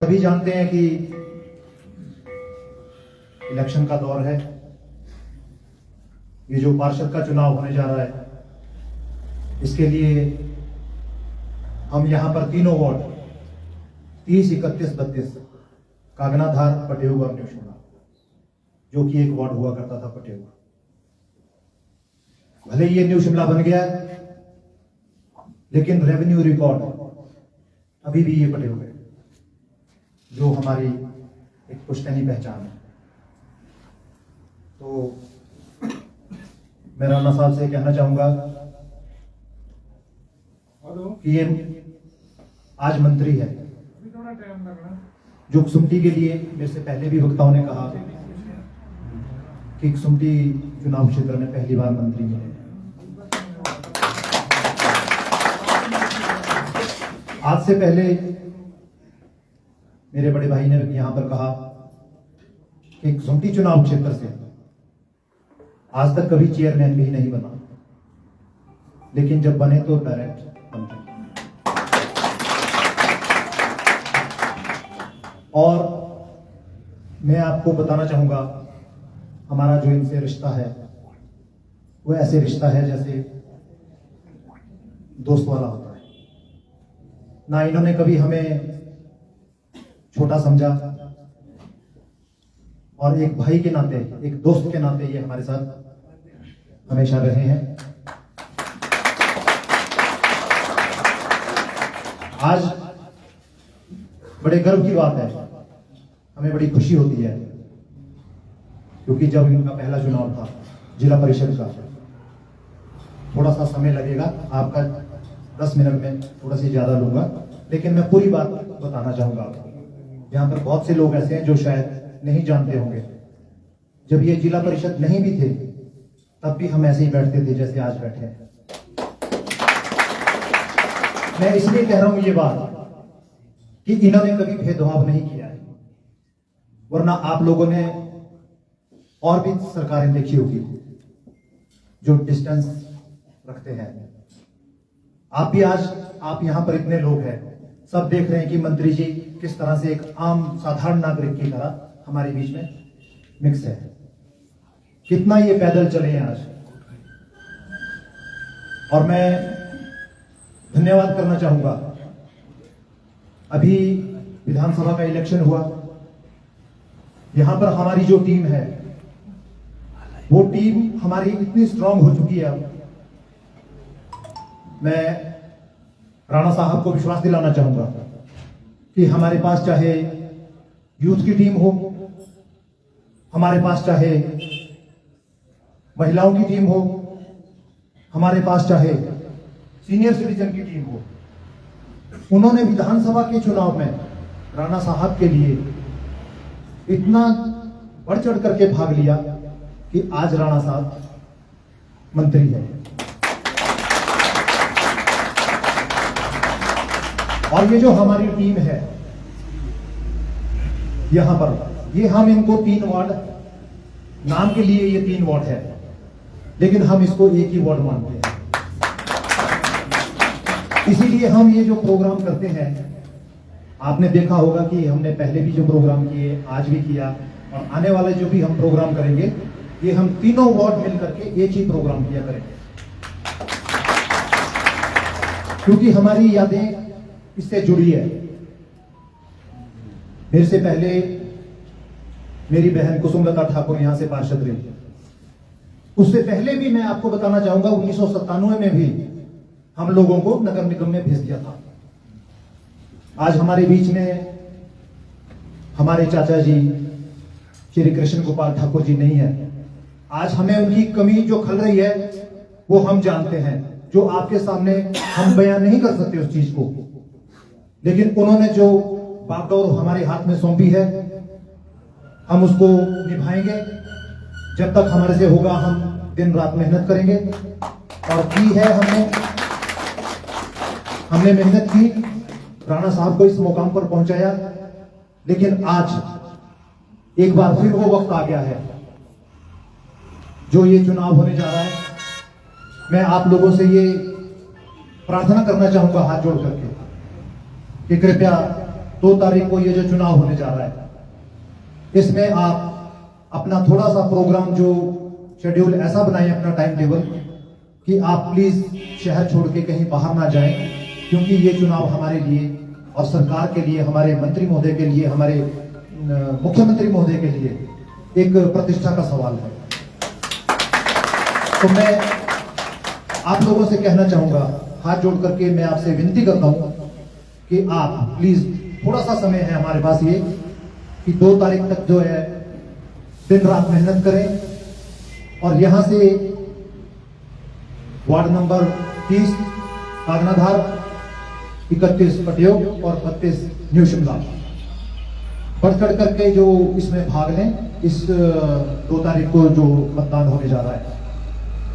सभी जानते हैं कि इलेक्शन का दौर है। ये जो पार्षद का चुनाव होने जा रहा है, इसके लिए हम यहां पर तीनों वार्ड 30, 31, 32 कागनाधार, पटेऊ और न्यू शिमला, जो कि एक वार्ड हुआ करता था पटेऊ, भले ये न्यू शिमला बन गया लेकिन रेवेन्यू रिकॉर्ड अभी भी ये पटेऊ है, जो हमारी एक पुश्तैनी पहचान है। तो मैं राणा साहब से कहना चाहूंगा कि ये आज मंत्री है, जो कुसुम्पटी के लिए मेरे से पहले भी वक्ताओं ने कहा कि कुसुम्पटी चुनाव क्षेत्र में पहली बार मंत्री मिले। आज से पहले मेरे बड़े भाई ने यहां पर कहा कि कुसुम्पटी चुनाव क्षेत्र से आज तक कभी चेयरमैन भी नहीं बना, लेकिन जब बने तो डायरेक्ट मंत्री। और मैं आपको बताना चाहूंगा, हमारा जो इनसे रिश्ता है वो ऐसे रिश्ता है जैसे दोस्त वाला होता है। ना इन्होंने कभी हमें छोटा समझा, और एक भाई के नाते, एक दोस्त के नाते ये हमारे साथ हमेशा रहे हैं। आज बड़े गर्व की बात है, हमें बड़ी खुशी होती है, क्योंकि जब इनका पहला चुनाव था जिला परिषद का, थोड़ा सा समय लगेगा, आपका 10 मिनट में थोड़ा सी ज्यादा लूंगा, लेकिन मैं पूरी बात बताना चाहूंगा आपको। यहाँ पर बहुत से लोग ऐसे हैं जो शायद नहीं जानते होंगे, जब ये जिला परिषद नहीं भी थे तब भी हम ऐसे ही बैठते थे जैसे आज बैठे हैं। मैं इसलिए कह रहा हूं ये बात कि इन्होंने कभी भेदभाव नहीं किया है, वरना आप लोगों ने और भी सरकारें देखी होगी जो डिस्टेंस रखते हैं। आप भी आज, आप यहां पर इतने लोग हैं, सब देख रहे हैं कि मंत्री जी किस तरह से एक आम साधारण नागरिक की तरह हमारे बीच में मिक्स है। कितना ये पैदल चले हैं आज। और मैं धन्यवाद करना चाहूंगा, अभी विधानसभा का इलेक्शन हुआ, यहां पर हमारी जो टीम है वो टीम हमारी इतनी स्ट्रांग हो चुकी है। अब मैं राणा साहब को विश्वास दिलाना चाहूंगा कि हमारे पास चाहे यूथ की टीम हो, हमारे पास चाहे महिलाओं की टीम हो, हमारे पास चाहे सीनियर सिटीजन की टीम हो, उन्होंने विधानसभा के चुनाव में राणा साहब के लिए इतना बढ़ चढ़ करके भाग लिया कि आज राणा साहब मंत्री है। और ये जो हमारी टीम है यहां पर, ये हम इनको 3 वार्ड, नाम के लिए ये 3 वार्ड है, लेकिन हम इसको एक ही वार्ड मानते हैं। इसीलिए हम ये जो प्रोग्राम करते हैं, आपने देखा होगा कि हमने पहले भी जो प्रोग्राम किए, आज भी किया, और आने वाले जो भी हम प्रोग्राम करेंगे, ये हम तीनों वार्ड मिलकर के एक ही प्रोग्राम किया करेंगे, क्योंकि हमारी यादें इससे जुड़ी है। मेरे से पहले मेरी बहन कुसुमलता ठाकुर यहां से पार्षद रही, उससे पहले भी मैं आपको बताना चाहूंगा 1997 में भी हम लोगों को नगर निगम में भेज दिया था। आज हमारे बीच में हमारे चाचा जी श्री कृष्ण गोपाल ठाकुर जी नहीं है। आज हमें उनकी कमी जो खल रही है वो हम जानते हैं, जो आपके सामने हम बयान नहीं कर सकते उस चीज को, लेकिन उन्होंने जो बागडोर हमारे हाथ में सौंपी है, हम उसको निभाएंगे। जब तक हमारे से होगा हम दिन रात मेहनत करेंगे, और की है हमने मेहनत की, राणा साहब को इस मुकाम पर पहुंचाया। लेकिन आज एक बार फिर वो वक्त आ गया है, जो ये चुनाव होने जा रहा है। मैं आप लोगों से ये प्रार्थना करना चाहूंगा हाथ जोड़ करके कि कृपया 2 तारीख को ये जो चुनाव होने जा रहा है, इसमें आप अपना थोड़ा सा प्रोग्राम जो शेड्यूल ऐसा बनाएं, अपना टाइम टेबल, कि आप प्लीज शहर छोड़ के कहीं बाहर ना जाएं, क्योंकि ये चुनाव हमारे लिए और सरकार के लिए, हमारे मंत्री महोदय के लिए, हमारे मुख्यमंत्री महोदय के लिए एक प्रतिष्ठा का सवाल है। तो मैं आप लोगों से कहना चाहूंगा, हाथ जोड़ करके मैं आपसे विनती करता हूं कि आप प्लीज, थोड़ा सा समय है हमारे पास ये, कि 2 तारीख तक जो है दिन रात मेहनत करें और यहां से वार्ड नंबर 30 कागनाधार, 31 पटयोग और 32 न्यू शिमला बढ़ चढ़ करके जो इसमें भाग लें। इस 2 तारीख को जो मतदान होने जा रहा है,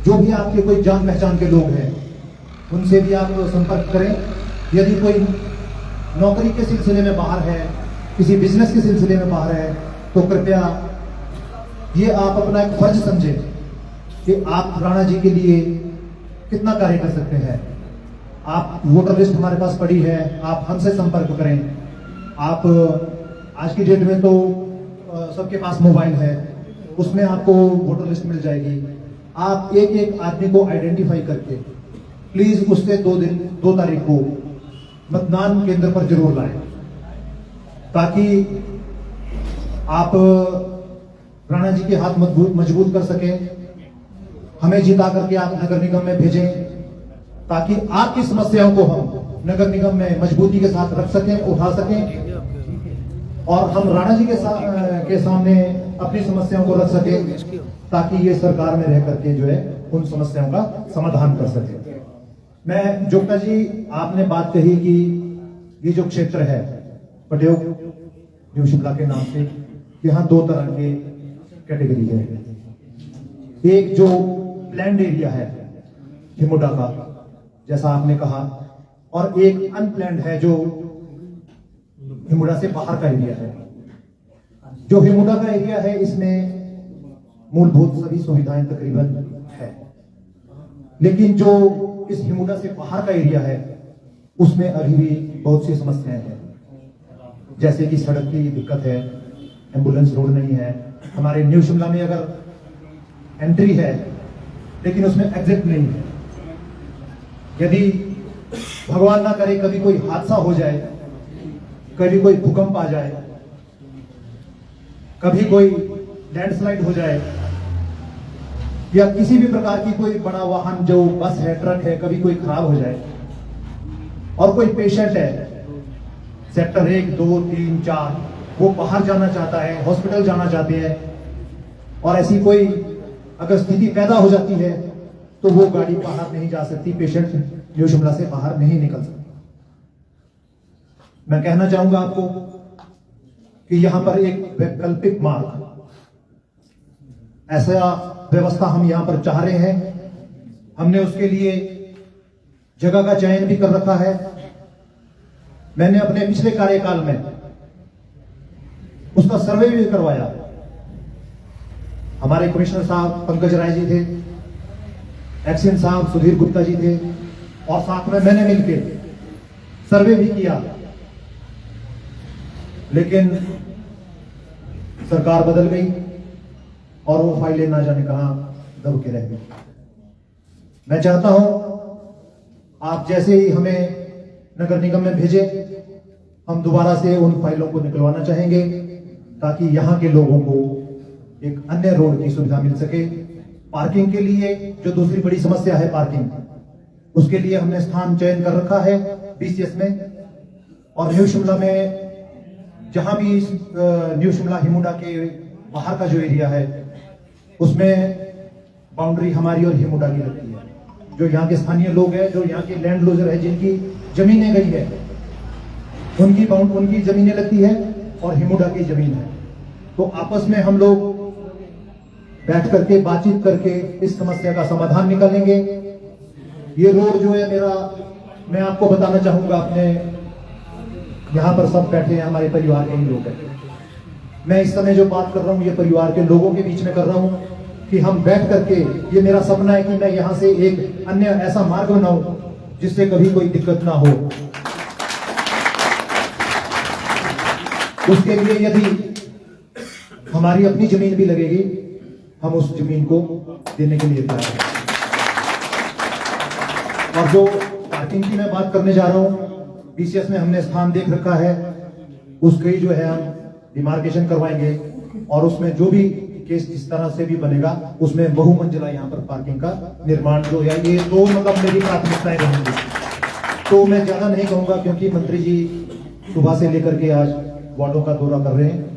जो भी आपके कोई जान पहचान के लोग हैं उनसे भी आप संपर्क करें। यदि कोई नौकरी के सिलसिले में बाहर है, किसी बिजनेस के सिलसिले में बाहर है, तो कृपया ये आप अपना एक फर्ज समझें कि आप राणा जी के लिए कितना कार्य कर सकते हैं। आप वोटर लिस्ट हमारे पास पड़ी है, आप हमसे संपर्क करें। आप आज की डेट में तो सबके पास मोबाइल है, उसमें आपको वोटर लिस्ट मिल जाएगी। आप एक एक आदमी को आइडेंटिफाई करके प्लीज उससे 2 तारीख को मतदान केंद्र पर जरूर लाएं, ताकि आप राणा जी के हाथ मजबूत कर सकें, हमें जिता करके आप नगर निगम में भेजें, ताकि आपकी समस्याओं को हम नगर निगम में मजबूती के साथ रख सकें, उठा सकें और हम राणा जी के सामने अपनी समस्याओं को रख सकें, ताकि ये सरकार में रह करके जो है उन समस्याओं का समाधान कर सके। मैं जोगता जी, आपने बात कही कि ये जो क्षेत्र है पटयोग न्यू शिमला के नाम से, यहाँ 2 तरह के कैटेगरी है। एक जो प्लैंड एरिया है हिमुडा का, जैसा आपने कहा, और एक अनप्लैंड है जो हिमुडा से बाहर का एरिया है। जो हिमुडा का एरिया है, इसमें मूलभूत सभी सुविधाएं तकरीबन है, लेकिन जो इस हिमुडा से बाहर का एरिया है उसमें अभी भी बहुत सी समस्याएं हैं, जैसे कि सड़क की दिक्कत है, एम्बुलेंस रोड नहीं है। हमारे न्यू शिमला में अगर एंट्री है लेकिन उसमें एग्जिट नहीं है। यदि भगवान ना करे कभी कोई हादसा हो जाए, कभी कोई भूकंप आ जाए, कभी कोई लैंडस्लाइड हो जाए, या किसी भी प्रकार की कोई बड़ा वाहन जो बस है, ट्रक है, कभी कोई खराब हो जाए और कोई पेशेंट है सेक्टर 1, 2, 3, 4, वो बाहर जाना चाहता है, हॉस्पिटल जाना चाहते हैं, और ऐसी कोई अगर स्थिति पैदा हो जाती है तो वो गाड़ी बाहर नहीं जा सकती, पेशेंट न्यू शिमला से बाहर नहीं निकल सकता। मैं कहना चाहूंगा आपको कि यहां पर एक वैकल्पिक मार्ग, ऐसा व्यवस्था हम यहां पर चाह रहे हैं। हमने उसके लिए जगह का चयन भी कर रखा है। मैंने अपने पिछले कार्यकाल में उसका सर्वे भी करवाया। हमारे कमिश्नर साहब पंकज राय जी थे, एक्शन साहब सुधीर गुप्ता जी थे, और साथ में मैंने मिलकर सर्वे भी किया, लेकिन सरकार बदल गई और वो फाइलें ना जाने कहां दब के रह गई। मैं चाहता हूं आप जैसे ही हमें नगर निगम में भेजे, हम दोबारा से उन फाइलों को निकलवाना चाहेंगे, ताकि यहां के लोगों को एक अन्य रोड की सुविधा मिल सके। पार्किंग के लिए जो दूसरी बड़ी समस्या है पार्किंग, उसके लिए हमने स्थान चयन कर रखा है बीसीएस में, और न्यू शिमला में जहां भी न्यू शिमला हिमुडा के बाहर का जो एरिया है उसमें बाउंड्री हमारी और हिमुडा की लगती है। जो यहाँ के स्थानीय लोग हैं, जो यहाँ के लैंड लूजर है, जिनकी जमीनें गई है, उनकी जमीनें लगती है और हिमुडा की जमीन है। तो आपस में हम लोग बैठ करके बातचीत करके इस समस्या का समाधान निकालेंगे। ये रोड जो है मेरा, मैं आपको बताना चाहूंगा, अपने यहाँ पर सब बैठे हैं, हमारे परिवार के ही लोग हैं। मैं इस समय जो बात कर रहा हूँ ये परिवार के लोगों के बीच में कर रहा हूँ कि हम बैठ करके, ये मेरा सपना है कि मैं यहाँ से एक अन्य ऐसा मार्ग बनाऊं जिससे कभी कोई दिक्कत ना हो। उसके लिए यदि हमारी अपनी जमीन भी लगेगी, हम उस जमीन को देने के लिए तैयार हैं। और जो पार्किंग की मैं बात करने जा रहा हूं, बीसीएस में हमने स्थान देख रखा है, उसकी जो है हम डिमार्केशन करवाएंगे और उसमें जो भी केस जिस तरह से भी बनेगा उसमें बहुमंजिला यहाँ पर पार्किंग का निर्माण जो है, ये दो मतलब मेरी प्राथमिकताएं रहेंगी। तो मैं ज्यादा नहीं कहूंगा क्योंकि मंत्री जी सुबह से लेकर के आज वार्डों का दौरा कर रहे हैं।